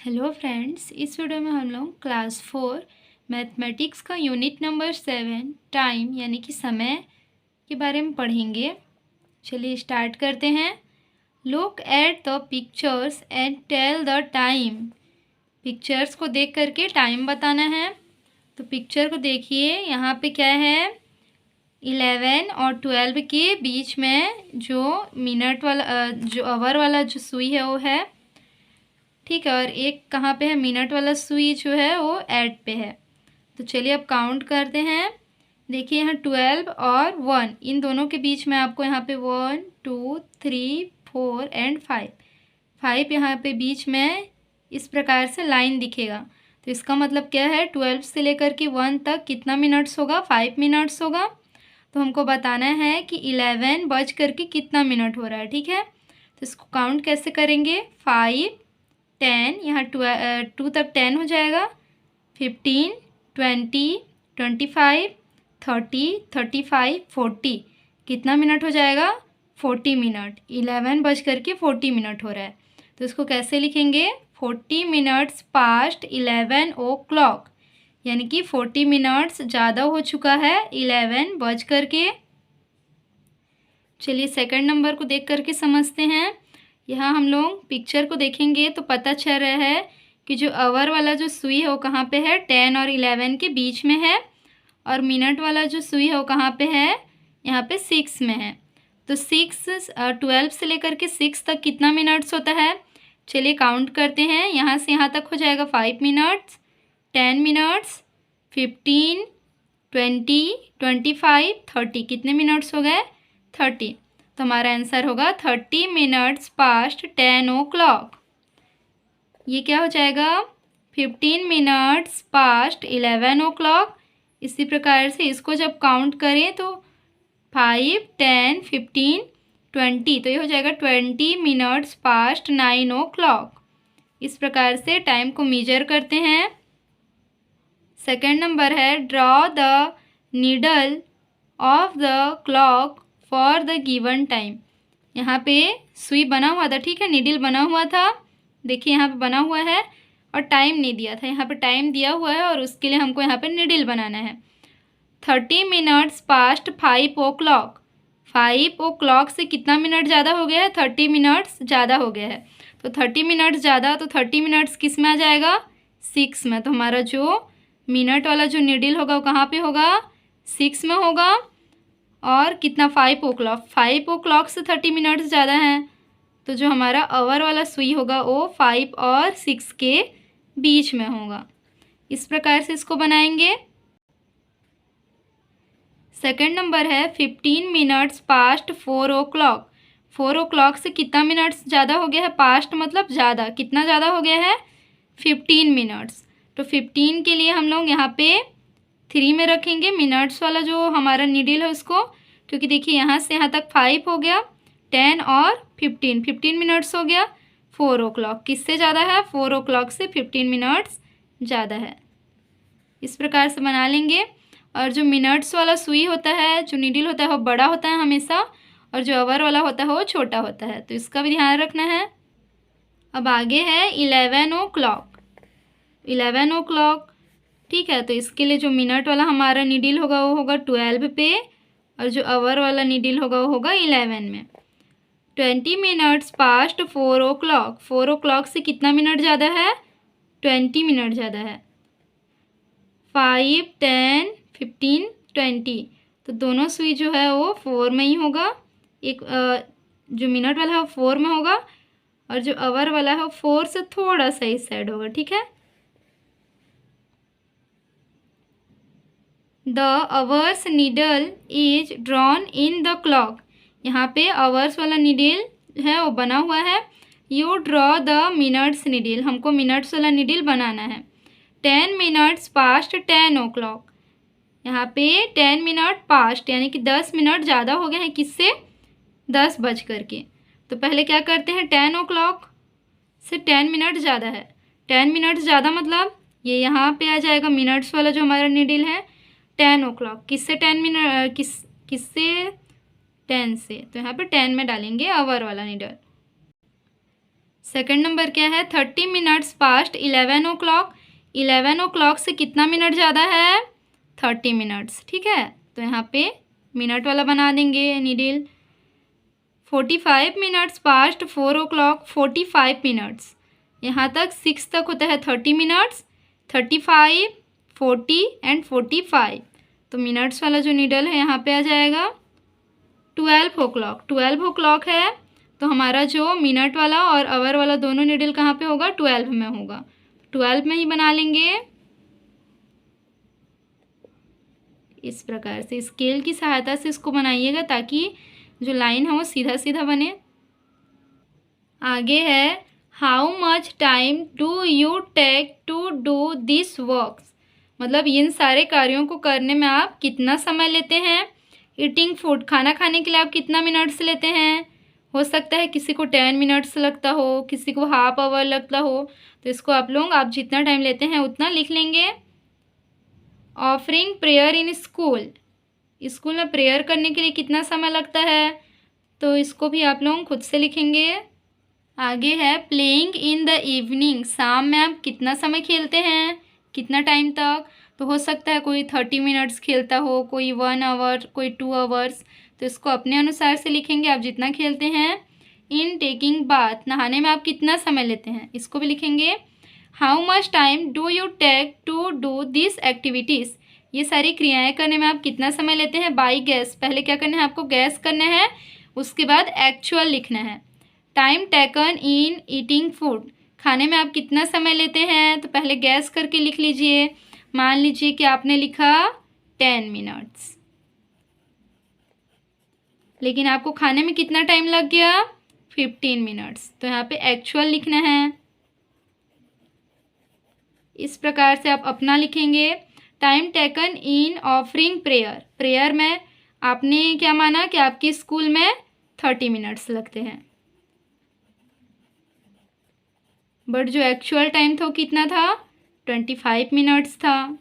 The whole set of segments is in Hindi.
हेलो फ्रेंड्स, इस वीडियो में हम लोग क्लास 4 मैथमेटिक्स का यूनिट नंबर 7 टाइम यानी कि समय के बारे में पढ़ेंगे। चलिए स्टार्ट करते हैं। Look at the pictures and tell the time. Pictures को देख करके टाइम बताना है। तो पिक्चर को देखिए, यहाँ पे क्या है, 11 और 12 के बीच में जो मिनट वाला जो आवर वाला जो सुई है वो है, ठीक है। और एक कहाँ पे है, मिनट वाला सुई जो है वो एट पे है। तो चलिए अब काउंट करते हैं। देखिए यहाँ 12 और 1, इन दोनों के बीच में आपको यहाँ पे 1 2 3 4 एंड 5 यहाँ पे बीच में इस प्रकार से लाइन दिखेगा। तो इसका मतलब क्या है, 12 से लेकर के 1 तक कितना मिनट्स होगा, 5 मिनट्स होगा। तो हमको बताना है कि 11 बज करके कितना मिनट हो रहा है, ठीक है। तो इसको काउंट कैसे करेंगे, 5 10, यहाँ 2 तक 10 हो जाएगा, 15 20 25 30 35 40, कितना मिनट हो जाएगा, 40 मिनट। 11 बज करके 40 मिनट हो रहा है। तो इसको कैसे लिखेंगे, 40 मिनट्स पास्ट 11 ओ क्लॉक, यानी कि 40 मिनट्स ज़्यादा हो चुका है 11 बज करके। चलिए सेकंड नंबर को देख करके समझते हैं। यहाँ हम लोग पिक्चर को देखेंगे तो पता चल रहा है कि जो आवर वाला जो सुई है वो कहाँ पे है, 10 और 11 के बीच में है। और मिनट वाला जो सुई है वो कहाँ पे है, यहाँ पे 6 में है। तो 12 से लेकर के 6 तक कितना मिनट्स होता है, चलिए काउंट करते हैं। यहाँ से यहाँ तक हो जाएगा 5 मिनट्स, 10 मिनट्स, 15 20 25 30, कितने मिनट्स हो गए, 30। तो हमारा आंसर होगा 30 मिनट्स पास्ट 10 ओ क्लॉक। ये क्या हो जाएगा, 15 मिनट्स पास्ट 11 ओ क्लॉक। इसी प्रकार से इसको जब काउंट करें तो 5 10 15 20, तो ये हो जाएगा 20 मिनट्स पास्ट 9 ओ क्लॉक। इस प्रकार से टाइम को मेजर करते हैं। सेकेंड नंबर है, draw the needle of the clock for the given time. यहाँ पे सुई बना हुआ था, ठीक है, नीडल बना हुआ था, देखिए यहाँ पे बना हुआ है, और टाइम नहीं दिया था। यहाँ पे टाइम दिया हुआ है और उसके लिए हमको यहाँ पे नीडल बनाना है। 30 मिनट्स पास्ट 5 ओ क्लॉक। 5 ओ क्लॉक से कितना मिनट ज़्यादा हो गया है, 30 मिनट्स ज़्यादा हो गया है। तो 30 मिनट्स ज़्यादा, तो 30 मिनट्स किस में आ जाएगा, 6 में। तो हमारा जो मिनट वाला जो नीडल होगा वो कहाँ पे होगा, 6 में होगा। और कितना, 5 ओ क्लॉक, 5 ओ क्लॉक से 30 मिनट्स ज़्यादा हैं। तो जो हमारा आवर वाला सुई होगा वो 5 और 6 के बीच में होगा। इस प्रकार से इसको बनाएंगे। सेकंड नंबर है, 15 मिनट्स पास्ट 4 ओ क्लॉक। 4 ओ क्लॉक से कितना मिनट्स ज़्यादा हो गया है, पास्ट मतलब ज़्यादा, कितना ज़्यादा हो गया है, 15 मिनट्स। तो 15 के लिए हम लोग यहाँ पे 3 में रखेंगे मिनट्स वाला जो हमारा नीडल है उसको, क्योंकि देखिए यहाँ से यहाँ तक 5 हो गया, 10 और 15 मिनट्स हो गया। 4 ओ क्लॉक किससे ज़्यादा है, 4 ओ क्लॉक से 15 मिनट्स ज़्यादा है। इस प्रकार से बना लेंगे। और जो मिनट्स वाला सुई होता है, जो नीडल होता है वो बड़ा होता है हमेशा, और जो आवर वाला होता है वो छोटा होता है, तो इसका भी ध्यान रखना है। अब आगे है 11 ओ क्लॉक। 11 ओ क्लॉक, ठीक है। तो इसके लिए जो मिनट वाला हमारा नीडल होगा वो होगा 12 पे, और जो आवर वाला नीडल होगा वो होगा 11 में। 20 मिनट्स पास्ट 4 ओ क्लॉक। 4 ओ क्लॉक से कितना मिनट ज़्यादा है, 20 मिनट ज़्यादा है। 5 10 15 20, तो दोनों सुई जो है वो 4 में ही होगा। एक जो मिनट वाला है वो 4 में होगा, और जो आवर वाला है वो 4 से थोड़ा सा इस साइड होगा, ठीक है। The hours needle is drawn in the clock. यहाँ पे आवर्स वाला नीडल है वो बना हुआ है। You draw the minutes needle, हमको मिनट्स वाला नीडल बनाना है। 10 मिनट्स पास्ट 10 ओ क्लॉक। यहाँ पे 10 मिनट पास्ट यानी कि 10 मिनट ज़्यादा हो गए हैं, किससे, 10 बज करके। तो पहले क्या करते हैं, 10 ओ क्लॉक से 10 मिनट ज़्यादा है। 10 मिनट ज़्यादा मतलब ये यहाँ पे आ जाएगा मिनट्स वाला जो हमारा नीडल है, 10 ओ क्लॉक किससे 10 मिनट किससे 10 से, तो यहाँ पे 10 में डालेंगे आवर वाला नीडल। सेकंड नंबर क्या है, 30 मिनट्स पास्ट 11 o'clock। 11 o'clock से कितना मिनट ज़्यादा है, 30 मिनट्स। ठीक है, तो यहाँ पे मिनट वाला बना देंगे needle. 45 minutes past 4 o'clock। 45 minutes, यहाँ तक 6 तक होता है 30 मिनट्स। 35, 40 एंड 45, तो मिनट्स वाला जो नीडल है यहाँ पे आ जाएगा 12 o'clock। 12 o'clock है तो हमारा जो मिनट वाला और आवर वाला दोनों नीडल कहाँ पे होगा, 12 में होगा। 12 में ही बना लेंगे इस प्रकार से। स्केल की सहायता से इसको बनाइएगा ताकि जो लाइन है वो सीधा सीधा बने। आगे है, how much time do you take to do this works. मतलब इन सारे कार्यों को करने में आप कितना समय लेते हैं। ईटिंग फूड, खाना खाने के लिए आप कितना मिनट्स लेते हैं। हो सकता है किसी को 10 मिनट्स लगता हो, किसी को हाफ आवर लगता हो, तो इसको आप लोग आप जितना टाइम लेते हैं उतना लिख लेंगे। Offering prayer in school, school में प्रेयर करने के लिए कितना समय लगता है, तो इसको भी आप लोग खुद से लिखेंगे। आगे है, प्लेइंग इन द इवनिंग, शाम में आप कितना समय खेलते हैं, कितना टाइम तक। तो हो सकता है कोई 30 मिनट्स खेलता हो, कोई 1 आवर, कोई 2 आवर्स, तो इसको अपने अनुसार से लिखेंगे आप जितना खेलते हैं। इन टेकिंग बाथ, नहाने में आप कितना समय लेते हैं, इसको भी लिखेंगे। How much time do you take to do this activities, ये सारी क्रियाएं करने में आप कितना समय लेते हैं। बाई गैस, पहले क्या करना है आपको, गैस करना है, उसके बाद एक्चुअल लिखना है। Time taken in eating food, खाने में आप कितना समय लेते हैं, तो पहले गैस करके लिख लीजिए। मान लीजिए कि आपने लिखा 10 मिनट्स, लेकिन आपको खाने में कितना टाइम लग गया, 15 मिनट्स, तो यहाँ पे एक्चुअल लिखना है। इस प्रकार से आप अपना लिखेंगे। Time taken in offering prayer, prayer में आपने क्या माना कि आपके स्कूल में 30 मिनट्स लगते हैं, बट जो एक्चुअल टाइम था वो कितना था, 25 मिनट्स था।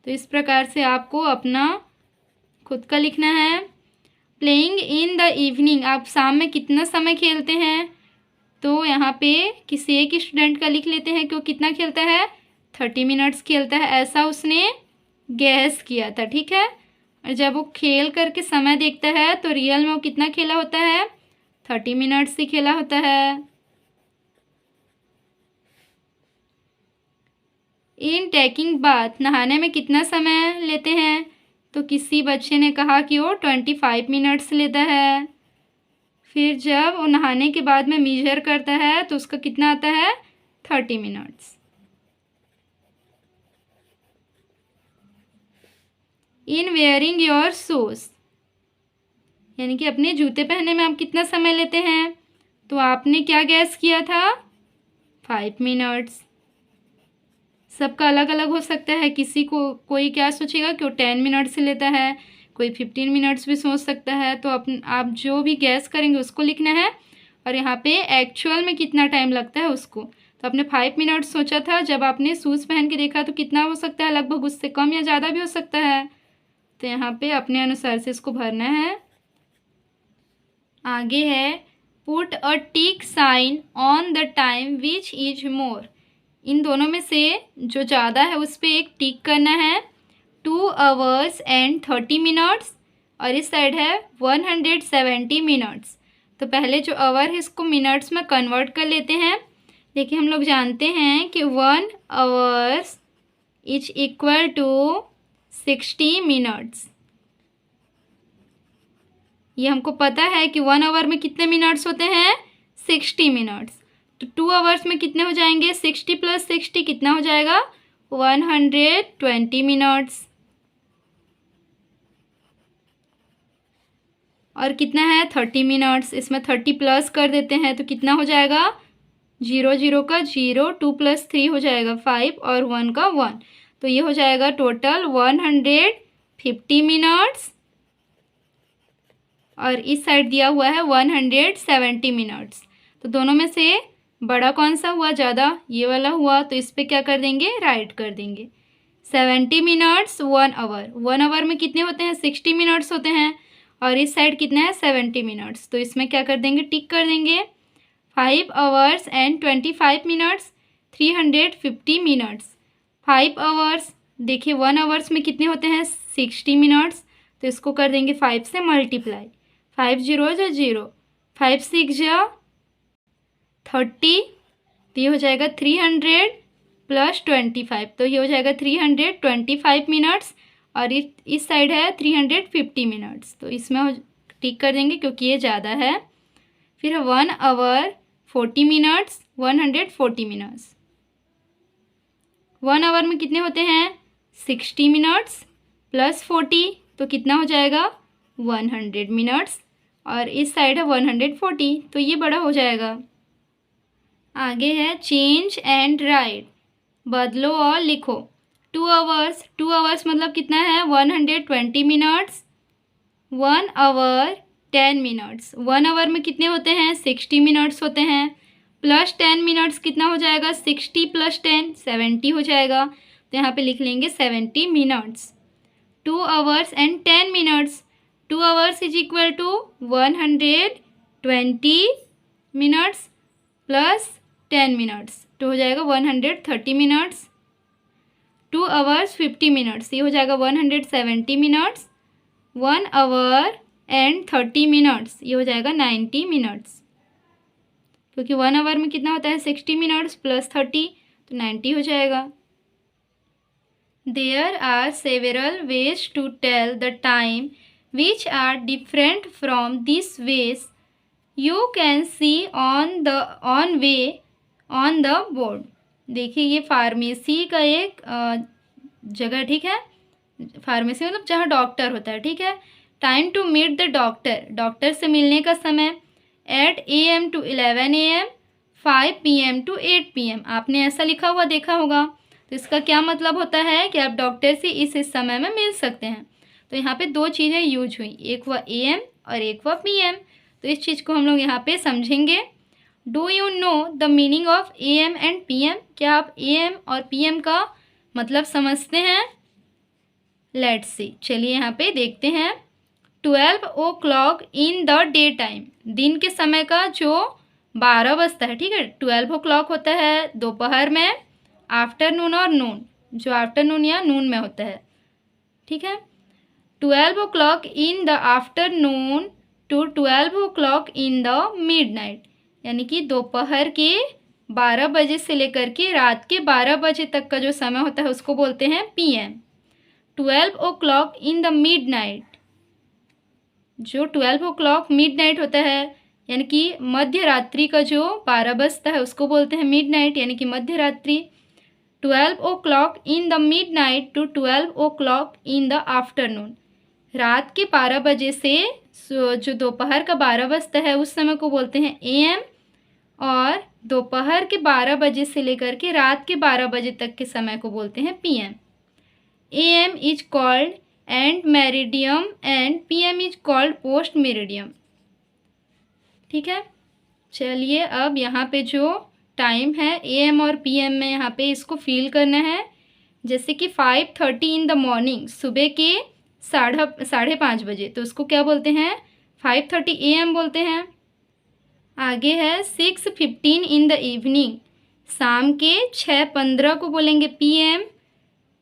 तो इस प्रकार से आपको अपना खुद का लिखना है। प्लेइंग इन द इवनिंग, आप शाम में कितना समय खेलते हैं, तो यहाँ पे किसी एक स्टूडेंट का लिख लेते हैं कि वो कितना खेलता है, 30 मिनट्स खेलता है, ऐसा उसने गैस किया था। ठीक है, और जब वो खेल करके समय देखता है तो रियल में वो कितना खेला होता है, 30 मिनट्स ही खेला होता है। इन टेकिंग बाथ, नहाने में कितना समय लेते हैं, तो किसी बच्चे ने कहा कि वो 25 मिनट्स लेता है। फिर जब वो नहाने के बाद में मेजर करता है तो उसका कितना आता है, 30 minutes. In wearing your shoes, यानी कि अपने जूते पहनने में आप कितना समय लेते हैं, तो आपने क्या गैस किया था, 5 मिनट्स। सबका अलग अलग हो सकता है, किसी को कोई क्या सोचेगा कि वो 10 मिनट से लेता है, कोई 15 मिनट्स भी सोच सकता है। तो आप जो भी गैस करेंगे उसको लिखना है, और यहाँ पे एक्चुअल में कितना टाइम लगता है उसको। तो आपने 5 मिनट सोचा था, जब आपने शूज़ पहन के देखा तो कितना हो सकता है, लगभग उससे कम या ज़्यादा भी हो सकता है। तो यहाँ पे अपने अनुसार से इसको भरना है। आगे है, put a tick sign on the time which is more, इन दोनों में से जो ज़्यादा है उस पर एक टिक करना है। 2 आवर्स एंड 30 मिनट्स, और इस साइड है 170 मिनट्स। तो पहले जो आवर है इसको मिनट्स में कन्वर्ट कर लेते हैं। देखिए हम लोग जानते हैं कि 1 hours is equal to 60 minutes. ये हमको पता है कि 1 आवर में कितने मिनट्स होते हैं, 60 मिनट्स। तो 2 आवर्स में कितने हो जाएंगे, 60 + 60 कितना हो जाएगा, 120 मिनट्स। और कितना है, 30 मिनट्स, इसमें 30 प्लस कर देते हैं तो कितना हो जाएगा, 0 0 का 0, 2 + 3 हो जाएगा 5, और 1 का 1, तो ये हो जाएगा टोटल 150 मिनट्स। और इस साइड दिया हुआ है 170 मिनट्स। तो दोनों में से बड़ा कौन सा हुआ, ज़्यादा ये वाला हुआ, तो इस पर क्या कर देंगे, राइट कर देंगे। 70 मिनट्स 1 आवर, 1 आवर में कितने होते हैं, 60 मिनट्स होते हैं, और इस साइड कितना है, 70 मिनट्स, तो इसमें क्या कर देंगे, टिक कर देंगे। 5 hours and 25 minutes, 350 minutes। 5 hours, देखिए 1 hours में कितने होते हैं 60 मिनट्स, तो इसको कर देंगे 5 से मल्टीप्लाई। 5 0 जो 0, 5 6 जो 30, तो ये हो जाएगा 300 + 25, तो ये हो जाएगा 325 मिनट्स। और इस साइड है 350 मिनट्स, तो इसमें टिक कर देंगे क्योंकि ये ज़्यादा है। फिर 1 hour 40 मिनट्स, 140 मिनट्स। 1 hour में कितने होते हैं 60 मिनट्स + 40, तो कितना हो जाएगा 100 मिनट्स। और इस साइड है 140, तो ये बड़ा हो जाएगा। आगे है चेंज एंड राइट, बदलो और लिखो। 2 hours, 2 hours मतलब कितना है 120 मिनट्स। 1 hour 10 मिनट्स, 1 hour में कितने होते हैं 60 मिनट्स होते हैं, + 10 मिनट्स कितना हो जाएगा 60 + 10 70 हो जाएगा, तो यहाँ पे लिख लेंगे 70 minutes. 2 hours and 10 minutes, 2 hours = 120 minutes + 10 minutes, तो हो जाएगा 130 मिनट्स। 2 hours 50 मिनट्स, ये हो जाएगा 170 मिनट्स। 1 hour and 30 मिनट्स, ये हो जाएगा 90 मिनट्स, क्योंकि 1 hour में कितना होता है 60 मिनट्स + 30, तो 90 हो जाएगा। There are several ways to tell the time which are different from these ways you can see on the board। देखिए ये फार्मेसी का एक जगह, ठीक है, फार्मेसी मतलब जहाँ डॉक्टर होता है, ठीक है। Time to meet the doctor, doctor से मिलने का समय 8 AM to 11 AM, 5 PM to 8 PM। आपने ऐसा लिखा हुआ देखा होगा, तो इसका क्या मतलब होता है कि आप डॉक्टर से इस समय में मिल सकते हैं। तो यहाँ पे 2 चीज़ें यूज हुई, एक हुआ AM और एक हुआ PM, तो इस चीज़ को हम लोग यहाँ पे समझेंगे। Do you know the meaning of AM and PM, क्या आप AM और PM का मतलब समझते हैं? लेट्स सी, चलिए यहाँ पे देखते हैं। 12 o'clock in the day time, दिन के समय का जो 12 बजता है, ठीक है। 12 o'clock होता है दोपहर में, आफ्टरनून और नून, जो आफ्टरनून या नून में होता है, ठीक है। 12 o'clock in the afternoon to 12 o'clock in the midnight, यानी कि दोपहर के 12 बजे से लेकर के रात के 12 बजे तक का जो समय होता है उसको बोलते हैं PM। 12 o'clock in the midnight, जो 12 o'clock मिडनाइट होता है, यानी कि मध्य रात्रि का जो 12 बजता है उसको बोलते हैं मिडनाइट, यानी कि मध्य रात्रि। 12 o'clock in the midnight to 12 o'clock in the afternoon, रात के 12 बजे से जो दोपहर का 12 बजता है उस समय को बोलते हैं AM, और दोपहर के 12 बजे से लेकर के रात के 12 बजे तक के समय को बोलते हैं PM। AM is called and meridiem and PM is called post meridiem, ठीक है। चलिए अब यहाँ पे जो टाइम है AM और PM में यहाँ पे इसको फील करना है। जैसे कि 5:30 इन द मॉर्निंग, सुबह के 5:30 बजे, तो उसको क्या बोलते हैं 5:30 AM बोलते हैं। आगे है 6:15 इन द इवनिंग, शाम के 6:15 को बोलेंगे PM।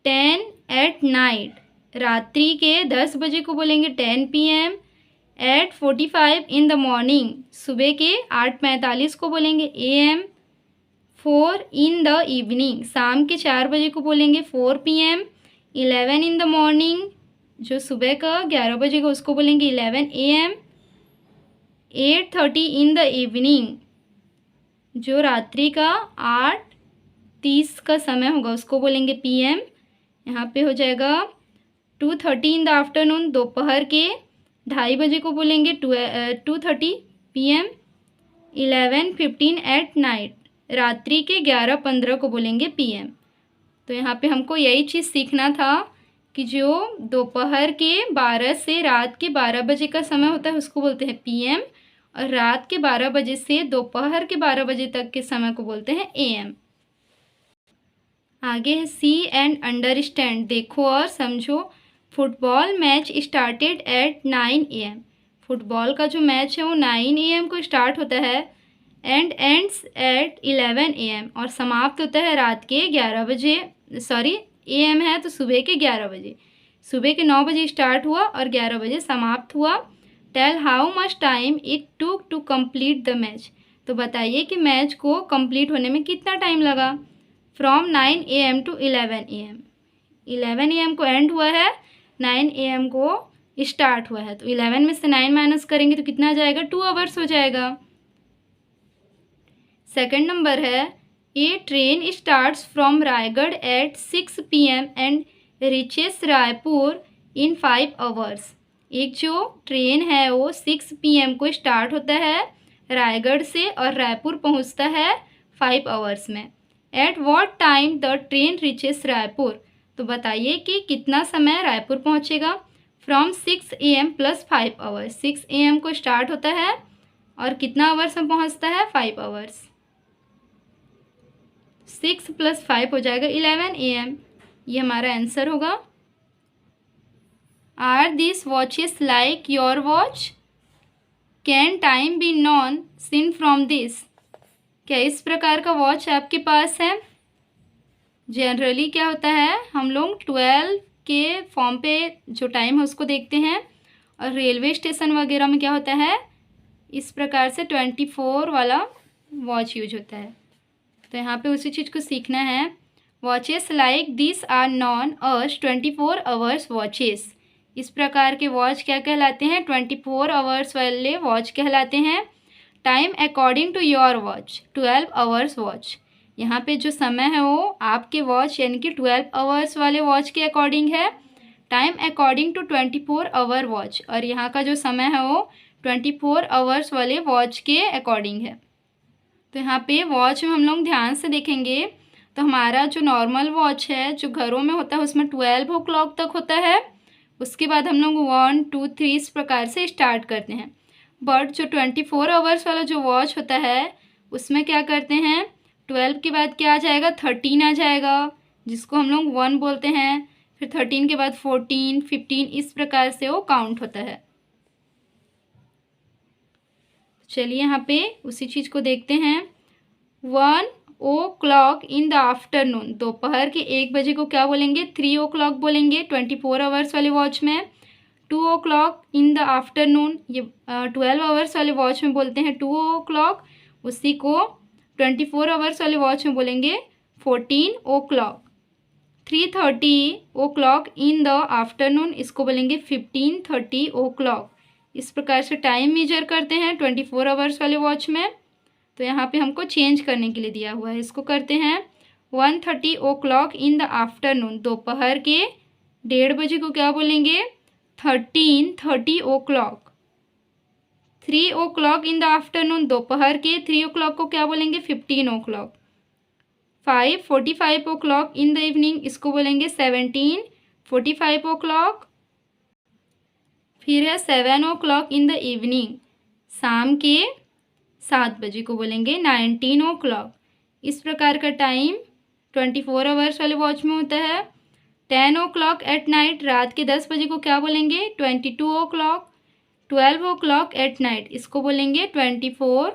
10 at नाइट, रात्रि के 10 बजे को बोलेंगे 10 PM। 8:45 इन द मॉर्निंग, सुबह के 8:45 को बोलेंगे AM। 4 इन द इवनिंग, शाम के 4 बजे को बोलेंगे 4 PM। 11 इन द मॉर्निंग, जो सुबह का 11 बजे का उसको बोलेंगे 11 AM। 8:30 इन द इवनिंग, जो रात्रि का 8:30 का समय होगा उसको बोलेंगे PM। यहाँ पे हो जाएगा 2:30 इन द आफ्टरनून, दोपहर के 2:30 बजे को बोलेंगे 2:30 PM। 11:15 एट नाइट, रात्रि के 11:15 को बोलेंगे PM। तो यहाँ पे हमको यही चीज़ सीखना था कि जो दोपहर के 12 से रात के 12 बजे का समय होता है उसको बोलते हैं PM, और रात के 12 बजे से दोपहर के 12 बजे तक के समय को बोलते हैं AM। आगे है सी एंड अंडरस्टैंड, देखो और समझो। Football match started at 9 AM, football का जो मैच है वो 9 AM को स्टार्ट होता है। एंड एंड्स एट 11 AM और समाप्त होता है रात के 11 बजे, सॉरी AM है तो सुबह के 11 बजे। सुबह के 9 बजे स्टार्ट हुआ और 11 बजे समाप्त हुआ। Tell how much time it took to complete the match. तो बताइए कि मैच को कंप्लीट होने में कितना टाइम लगा। From 9 AM to 11 AM। 11 AM को एंड हुआ है, 9 AM को स्टार्ट हुआ है, तो 11 में से 9 माइनस करेंगे तो कितना आ जाएगा, 2 आवर्स हो जाएगा। सेकंड नंबर है, a train starts from Raigarh at 6 PM and reaches Raipur in 5 hours. एक जो ट्रेन है वो 6 PM को स्टार्ट होता है रायगढ़ से और रायपुर पहुंचता है 5 आवर्स में। At what time the train reaches Raipur. तो बताइए कि कितना समय रायपुर पहुंचेगा। From 6 AM plus 5 hours. 6 AM को स्टार्ट होता है और कितना आवर्स में पहुंचता है, 5 आवर्स। 6 + 5 हो जाएगा 11 AM। ये हमारा आंसर होगा। Are this watches like your watch. Can time be known seen from this. क्या इस प्रकार का वॉच आपके पास है। जनरली क्या होता है, हम लोग 12 के फॉर्म पे जो टाइम है उसको देखते हैं और रेलवे स्टेशन वगैरह में क्या होता है, इस प्रकार से 24 वाला वॉच यूज होता है। तो यहाँ पे उसी चीज़ को सीखना है। Watches like this are known as 24 hours watches. इस प्रकार के वॉच क्या कहलाते हैं, 24 आवर्स वाले वॉच कहलाते हैं। Time according to your watch 12 hours watch. यहाँ पे जो समय है वो आपके वॉच यानी कि 12 आवर्स वाले वॉच के अकॉर्डिंग है। Time according to 24 hour watch, और यहाँ का जो समय है वो 24 आवर्स वाले वॉच के अकॉर्डिंग है। तो यहाँ पे वॉच में हम लोग ध्यान से देखेंगे तो हमारा जो नॉर्मल वॉच है जो घरों में होता है उसमें 12 o'clock तक होता है। उसके बाद हम लोग 1 2 3 इस प्रकार से स्टार्ट करते हैं। बट जो 24 आवर्स वाला जो वॉच होता है उसमें क्या करते हैं, 12 के बाद क्या आ जाएगा, 13 आ जाएगा, जिसको हम लोग 1 बोलते हैं। फिर 13 के बाद 14 15 इस प्रकार से वो काउंट होता है। चलिए यहाँ पे उसी चीज़ को देखते हैं। 1 o'clock इन द आफ्टरनून। दोपहर के 1 बजे को क्या बोलेंगे, 3 o'clock बोलेंगे 24 आवर्स वाले वॉच में। 2 o'clock इन द आफ्टरनून, ये 12 आवर्स वाले वॉच में बोलते हैं 2 o'clock। उसी को 24 आवर्स वाले वॉच में बोलेंगे 14 o'clock। 3:30 o'clock in the afternoon, इसको बोलेंगे 15:30 o'clock। इस प्रकार से टाइम मेजर करते हैं 24 आवर्स वाले वॉच में। तो यहाँ पे हमको चेंज करने के लिए दिया हुआ है, इसको करते हैं 1:30 o'clock इन द आफ्टरनून। दोपहर के 1:30 बजे को क्या बोलेंगे, 13:30 o'clock। 3 o'clock in the afternoon, दोपहर के 3 o'clock को क्या बोलेंगे, 15 o'clock। 5:45 o'clock in the evening, इसको बोलेंगे 17:45 o'clock। फिर है 7 o'clock इन द इवनिंग, शाम के 7 बजे को बोलेंगे 19 o'clock। इस प्रकार का टाइम 24 आवर्स वाले वॉच में होता है। 10 o'clock एट नाइट, रात के 10 बजे को क्या बोलेंगे, 22 o'clock। 12 o'clock एट नाइट, इसको बोलेंगे 24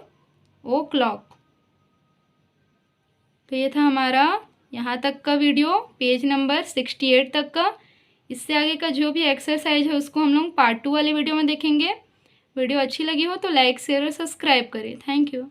o'clock। तो ये था हमारा यहाँ तक का वीडियो, पेज नंबर 68 तक का। इससे आगे का जो भी एक्सरसाइज है उसको हम लोग पार्ट 2 वाले वीडियो में देखेंगे। वीडियो अच्छी लगी हो तो लाइक शेयर और सब्सक्राइब करें। Thank you.